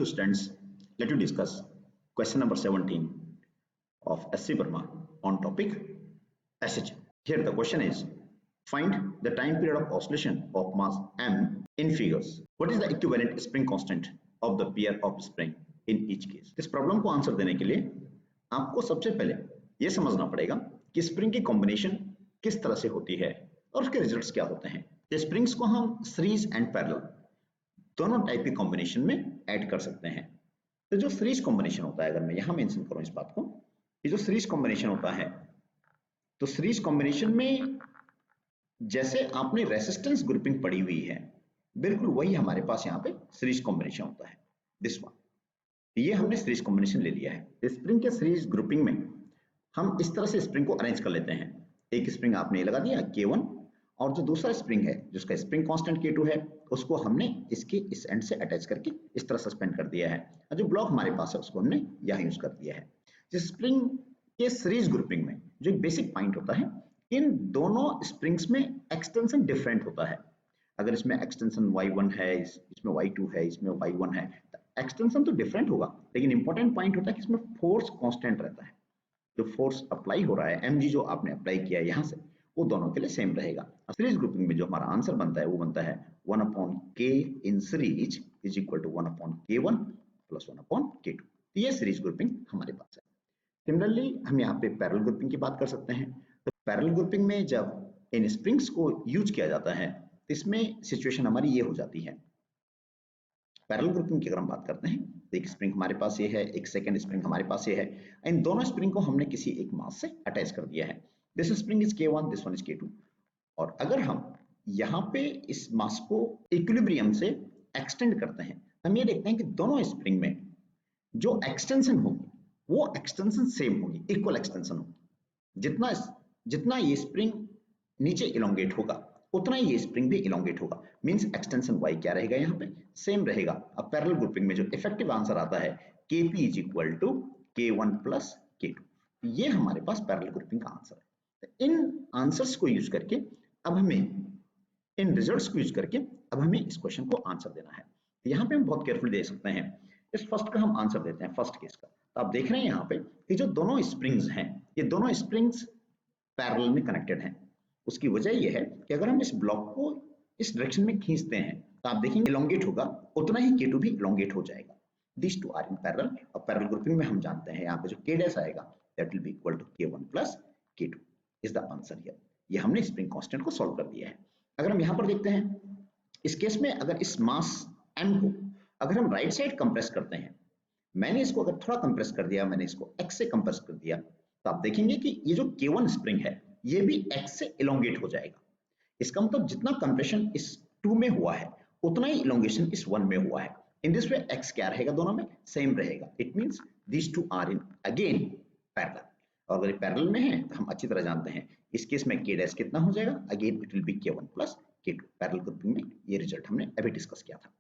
students, let us discuss question number 17 of SC VERMA on topic SH. Here the question is, find the time period of oscillation of mass m in figures. What is the equivalent spring constant of the pair of spring in each case? इस problem को answer देने के लिए आपको सबसे पहले यह समझना पड़ेगा कि स्प्रिंग की कॉम्बिनेशन किस तरह से होती है और उसके रिजल्ट्स क्या होते हैं। स्प्रिंग्स को हम सीरीज एंड पैरेलल दोनों टाइप की कॉम्बिनेशन में ऐड कर सकते हैं। तो जो सीरीज कॉम्बिनेशन होता है, अगर मैं यहां मेंशन करूं इस बात को, ये जो सीरीज कॉम्बिनेशन होता है, तो सीरीज कॉम्बिनेशन में जैसे आपने रेसिस्टेंस ग्रुपिंग पढ़ी हुई है, बिल्कुल वही हमारे पास यहाँ पे सीरीज कॉम्बिनेशन होता है। दिस वन, ये हमने सीरीज कॉम्बिनेशन ले लिया है। स्प्रिंग के सीरीज ग्रुपिंग में हम इस तरह से स्प्रिंग को अरेंज कर लेते हैं। एक स्प्रिंग आपने लगा दिया K1, और जो दूसरा स्प्रिंग है जिसका स्प्रिंग कांस्टेंट K2 है, उसको हमने इसके इस एंड से अटैच करके इस तरह सस्पेंड कर दिया है, और जो ब्लॉक हमारे पास है उसको हमने यहाँ यूज कर दिया है। जिस स्प्रिंग के सीरीज ग्रुपिंग में जो एक बेसिक पॉइंट होता है, इन दोनों स्प्रिंग्स में एक्सटेंशन डिफरेंट होता है। अगर इसमें एक्सटेंशन Y1 है, इसमें Y2 है, इसमें Y1 है, तो एक्सटेंशन तो डिफरेंट होगा, लेकिन इंपॉर्टेंट पॉइंट होता है कि इसमें फोर्स कांस्टेंट रहता है। जो फोर्स अप्लाई हो रहा है, mg जो आपने अप्लाई किया है यहाँ से, वो दोनों के लिए सेम रहेगा। सीरीज ग्रुपिंग में जो हमारा आंसर बनता है वो बनता है 1/k in series is equal to 1/k1 plus 1/k2। ये सीरीज ग्रुपिंग हमारे पास है। सिमिलरली हम यहाँ पे पैरेलल ग्रुपिंग की बात कर सकते हैं। तो पैरेलल ग्रुपिंग में जब इन स्प्रिंग्स को यूज किया जाता है, तो इसमें सिचुएशन हमारी ये हो जाती है। पैरेलल ग्रुपिंग की अगर हम बात करते हैं, तो एक स्प्रिंग हमारे पास ये है, एक सेकंड स्प्रिंग हमारे पास ये है। इन दोनों स्प्रिंग को हमने किसी एक मास से अटैच कर दिया है। This spring is K1, this one is K2। और अगर हम यहाँ पे इस मास को इक्विलिब्रियम से एक्सटेंड करते हैं, हम ये देखते हैं कि दोनों स्प्रिंग में जो एक्सटेंशन होगी वो एक्सटेंशन सेम होगी, इक्वल एक्सटेंशन होगी। जितना ये स्प्रिंग नीचे इलोंगेट होगा, उतना ही ये स्प्रिंग भी इलोंगेट होगा। मींस एक्सटेंशन y क्या रहेगा, यहाँ पे सेम रहेगा। अब पैरेलल ग्रुपिंग में जो इफेक्टिव आंसर आता है Kp is equal to K1 plus K2, ये हमारे पास पैरेलल ग्रुपिंग का आंसर है। तो इन आंसर्स को यूज करके अब हमें, इन रिजल्ट्स को यूज करके अब हमें इस क्वेश्चन को आंसर देना है। तो यहाँ पे हम बहुत केयरफुली दे सकते हैं। इस फर्स्ट का हम आंसर देते हैं, फर्स्ट केस का। तो आप देख रहे हैं यहाँ पे कि जो दोनों स्प्रिंग्स हैं, ये दोनों स्प्रिंग्स पैरेलल में कनेक्टेड हैं। उसकी वजह यह है कि अगर हम इस ब्लॉक को इस डायरेक्शन में खींचते हैं, तो आप देखेंगे इलोंगेट होगा, उतना ही K2 भी इलोंगेट हो जाएगा। This two are in parallel. और पैरेलल ग्रुपिंग में हम जानते हैं यहाँ पे जो K डैश आएगा, that will be equal to K1 plus K2 is the answer here. ये हमने स्प्रिंग कांस्टेंट को सॉल्व कर दिया है। अगर हम यहाँ पर देखते हैं, इस केस में अगर इस मास m को अगर हम राइट साइड कंप्रेस करते हैं, मैंने इसको अगर थोड़ा कंप्रेस कर दिया, मैंने इसको x से कंप्रेस कर दिया, तो आप देखेंगे कि ये जो K1 स्प्रिंग है, ये भी x से इलोंगेट हो जाएगा। इसका मतलब जितना कंप्रेशन इस 2 में हुआ है, उतना ही इलोंगेशन इस 1 में हुआ है। इन दिस वे x क्या रहेगा, दोनों में सेम रहेगा। It means this two are in again parallel. और अगर पैरेलल में है तो हम अच्छी तरह जानते हैं, इस केस में K डैश कितना हो जाएगा, again it will B K1 plus K2। Parallel grouping में ये रिजल्ट हमने अभी डिस्कस किया था।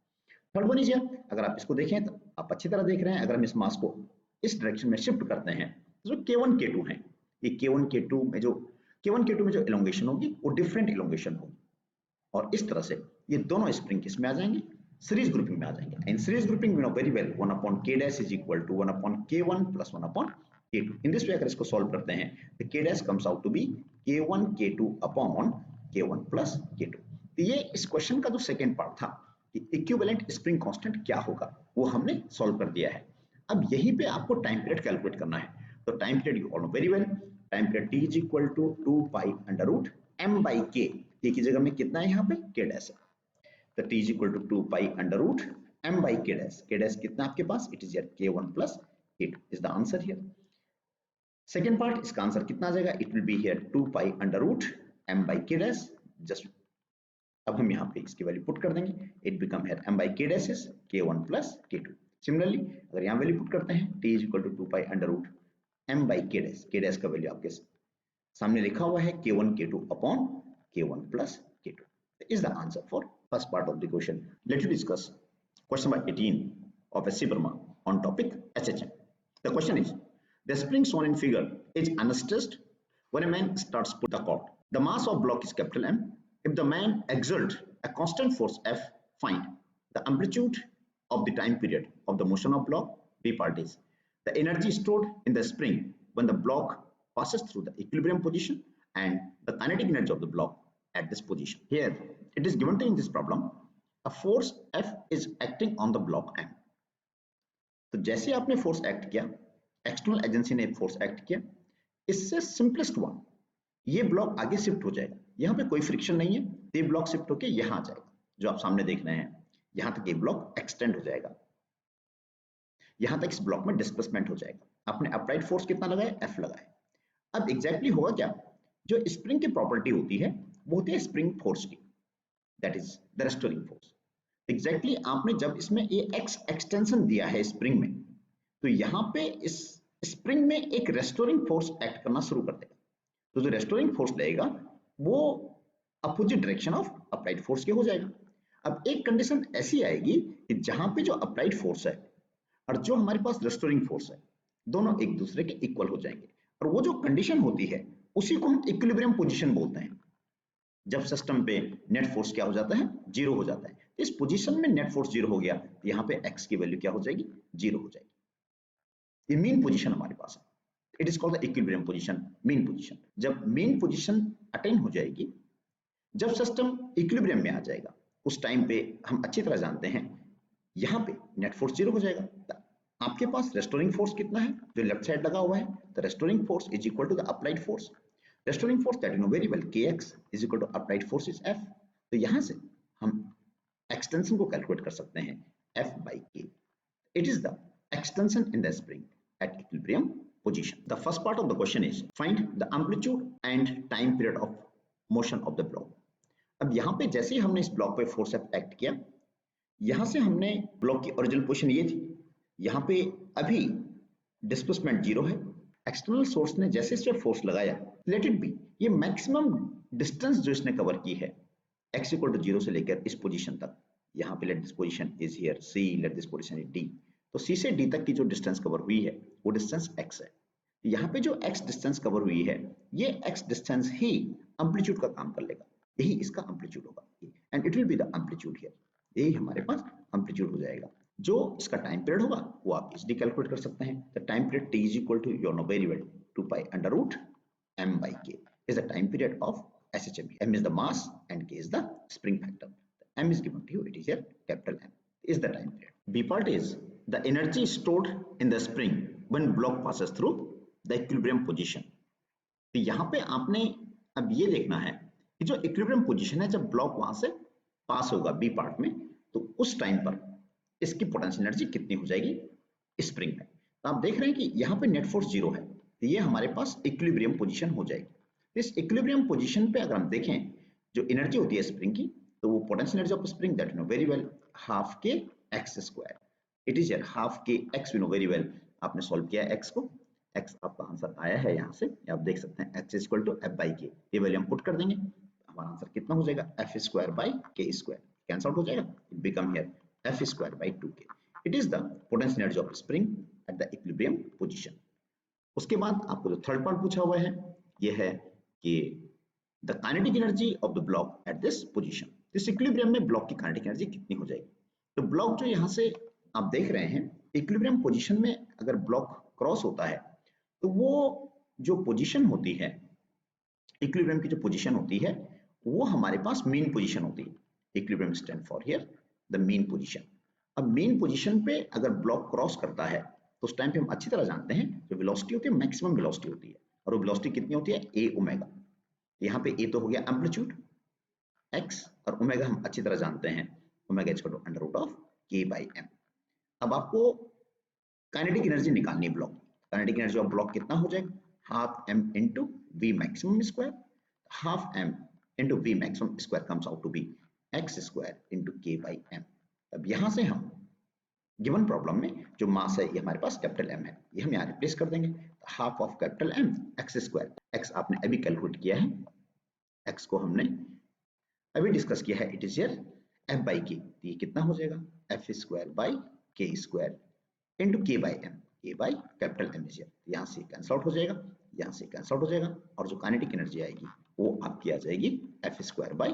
थर्ड वन इज, अगर आप इसको देखें तो आप अच्छी तरह देख रहे हैं, अगर हम इस मास को इस डायरेक्शन में शिफ्ट करते हैं, तो जो K1 K2 है, ये K1 K2 में जो इलोंगेशन होगी वो डिफरेंट इलोंगेशन होगी। और इस तरह से ये दोनों स्प्रिंग किसमें आ जाएंगे, सीरीज ग्रुपिंग में आ जाएंगे। In series grouping we know very well 1/k dash is equal to 1/k1 plus 1/k2। In this way अगर इसको सॉल्व करते हैं, तो k dash comes out to be K1 K2 upon K1 plus K2। तो ये इस question का जो सेकंड पार्ट था कि इक्विवेलेंट स्प्रिंग कांस्टेंट क्या होगा, वो हमने सॉल्व कर दिया है। अब यहीं पे आपको टाइम पीरियड कैलकुलेट करना है। तो time period you all know very well, time period t is equal to 2 pi under root m by k। k की जगह में कितना है यहाँ पे, k डैश है। तो t is equal to 2 pi under root m by k dash. k dash कितना आपके पास, it is here K1 plus K2 is the answer here. Second part, इसका आंसर कितना आ जाएगा, it will be here 2 pi under root m by k dash. Just अब हम यहाँ पे इसकी वैल्यू पुट कर देंगे, it become here m by k dash is K1 plus K2। Similarly अगर यहाँ वैल्यू पुट करते हैं, t is equal to 2 pi under root m by k dash. k dash का वैल्यू आपके सामने लिखा हुआ है K1 K2 upon K1 plus K2 is the answer for first part of the question. Let us discuss question number 18 of SC VERMA on topic HHM. The question is, the spring shown in figure is unstressed when a man starts pull the cord. The mass of block is capital M. If the man exert a constant force F, find the amplitude of the time period of the motion of block. B part is the energy stored in the spring when the block passes through the equilibrium position and the kinetic energy of the block at this position. Here it is given to in this problem a force F is acting on the block M. तो जैसे आपने force act किया, external agency ने force act किया, इससे simplest one ये block आगे shift हो जाएगा, यहाँ पे कोई फ्रिक्शन नहीं है, ये ब्लॉक शिफ्ट होके यहाँ आ जाएगा, जो आप सामने देख रहे हैं, यहाँ तक ये ब्लॉक एक्सटेंड हो जाएगा, यहाँ तक इस ब्लॉक में डिस्प्लेसमेंट हो जाएगा। आपने अप्लाइड फोर्स कितना लगाया, F लगाया। अब एग्जैक्टली होगा क्या, जो स्प्रिंग की प्रॉपर्टी होती है वो होती है स्प्रिंग फोर्स की, that is the restoring force. Exactly आपने जब इसमें ये एक्स एक्सटेंशन दिया है स्प्रिंग में, तो यहाँ पे इस स्प्रिंग में एक रेस्टोरिंग फोर्स एक्ट करना शुरू कर देगा। तो जो रेस्टोरिंग फोर्स लगेगा वो opposite direction of applied force के हो जाएगा। अब एक कंडीशन ऐसी आएगी कि जहां पे जो अप्लाइड फोर्स है और जो हमारे पास रेस्टोरिंग फोर्स है दोनों एक दूसरे के इक्वल हो जाएंगे, और वो जो कंडीशन होती है उसी को हम इक्विलिब्रियम पोजीशन बोलते हैं। जब सिस्टम पे नेट फोर्स क्या हो जाता है, जीरो हो जाता है। तो इस पोजीशन में नेट फोर्स जीरो हो गया, तो यहाँ पे एक्स की वैल्यू क्या हो जाएगी, जीरो हो जाएगी। ये मीन पोजीशन हमारे पास है, it is called the equilibrium position, mean position. जब मीन पोजीशन अटेन हो जाएगी, जब सिस्टम इक्विलिब्रियम में आ जाएगा, उस टाइम पे हम अच्छी तरह जानते हैं यहाँ पे नेट फोर्स जीरो हो जाएगा। आपके पास रेस्टोरिंग फोर्स कितना है, जो लेफ्ट साइड लगा हुआ है, the restoring force is equal to the applied force. Restoring force that you know very well, kx is equal to applied force is F। तो यहाँ से हम एक्सटेंशन को कैलकुलेट कर सकते हैं, F by k। It is the extension in the spring at equilibrium position. The first part of the question is find the amplitude and time period of motion of the block. अब यहाँ पे जैसे ही हमने इस block पे force act किया, यहाँ से हमने ब्लॉक की ओरिजिनल पोजीशन ये थी, यहाँ पे अभी डिस्प्लेसमेंट जीरो है। एक्सटर्नल सोर्स ने जैसे इस पे फोर्स लगाया, लेट इट बी, ये मैक्सिमम डिस्टेंस जो इसने कवर की है x इक्वल टू जीरो से लेकर इस पोजीशन तक, यहाँ पे let this position is here C, let this position is D। तो C से D तक की जो डिस्टेंस कवर हुई है वो डिस्टेंस x है। यहाँ पे जो x डिस्टेंस कवर हुई है, ये x डिस्टेंस ही एम्पलीट्यूड का काम कर लेगा, यही इसका एम्पलीट्यूड होगा, and it will be the amplitude here. यही हमारे पास एम्पलीट्यूड हो जाएगा। जो इसका टाइम पीरियड होगा वो आप इजीली कैलकुलेट कर सकते हैं। The time period t is equal to, you know very well, 2 pi under root m by k is the time period of SHM. M is the mass and k is the spring factor. M is given to you, it is here capital M is the time period. B part is the energy stored in the spring when block passes through the equilibrium position. तो यहाँ पे आपने अब ये देखना है कि जो इक्विलिब्रियम पोजीशन है, जब ब्लॉक वहां से पास होगा बी पार्ट में, तो उस टाइम पर इसकी पोटेंशियल एनर्जी कितनी हो जाएगी स्प्रिंग में। तो आप देख रहे हैं कि यहाँ पे नेट फोर्स जीरो है, तो ये हमारे पास इक्विलिब्रियम पोजीशन हो जाएगी। इस इक्विलिब्रियम पोजीशन पे अगर हम देखें जो एनर्जी होती है स्प्रिंग की, तो वो potential energy of spring that you know very well, half k x square. It is here half k x, you know very well. आपने सॉल्व किया एक्स को, एक्स आपका आंसर आया है यहाँ से, आप देख सकते हैं x equal to f by k. ये वैल्यू हम पुट कर देंगे, हमारा आंसर कितना हो जाएगा, एफ स्क्वायर बाई के स्क्वायर। कैंसल आउट हो जाएगा, it become here F square by 2k। It is the potential energy of spring at the equilibrium position. उसके बाद आपको जो थर्ड पार्ट पूछा हुआ है, ये है कि the kinetic energy of the block at this position. इस इक्विलिब्रियम में ब्लॉक की काइनेटिक एनर्जी कितनी हो जाएगी। तो ब्लॉक जो यहाँ से आप देख रहे हैं इक्विलिब्रियम पोजीशन में अगर ब्लॉक क्रॉस होता है, तो वो जो पोजीशन होती है, इक्विलिब्रियम की जो पोजीशन होती है, वो हमारे पास मीन पोजीशन होती है। Equilibrium stand for here the mean position. अब मीन पोजीशन पे अगर ब्लॉक क्रॉस करता है, तो उस टाइम पे हम अच्छी तरह जानते हैं जो वेलोसिटी होती है मैक्सिमम वेलोसिटी होती है, और वो वेलोसिटी कितनी होती है, a ओमेगा। यहाँ पे a तो हो गया एम्पलीट्यूड x, और ओमेगा हम अच्छी तरह जानते हैं, omega is equal to under root of k by m। अब आपको काइनेटिक एनर्जी निकालनी है block. Kinetic energy of block कितना हो जाएगा, half m into v maximum square. Half m into v maximum square comes out to be x square into k by m। अब यहाँ से हम गिवन प्रॉब्लम में जो मास है ये हमारे पास कैपिटल M है, ये हम यहाँ रिप्लेस कर देंगे। Half of capital M x square, x आपने अभी कैलकुलेट किया है, x को हमने अभी डिस्कस किया है, it is here f by k। ये कितना हो जाएगा, f square by k square into k by m, k by capital M is here. यहाँ से कैंसल आउट हो जाएगा, यहाँ से कैंसल आउट हो जाएगा, और जो काइनेटिक एनर्जी आएगी वो आपकी आ जाएगी f square by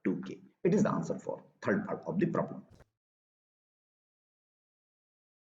2k। It is the answer for third part of the problem.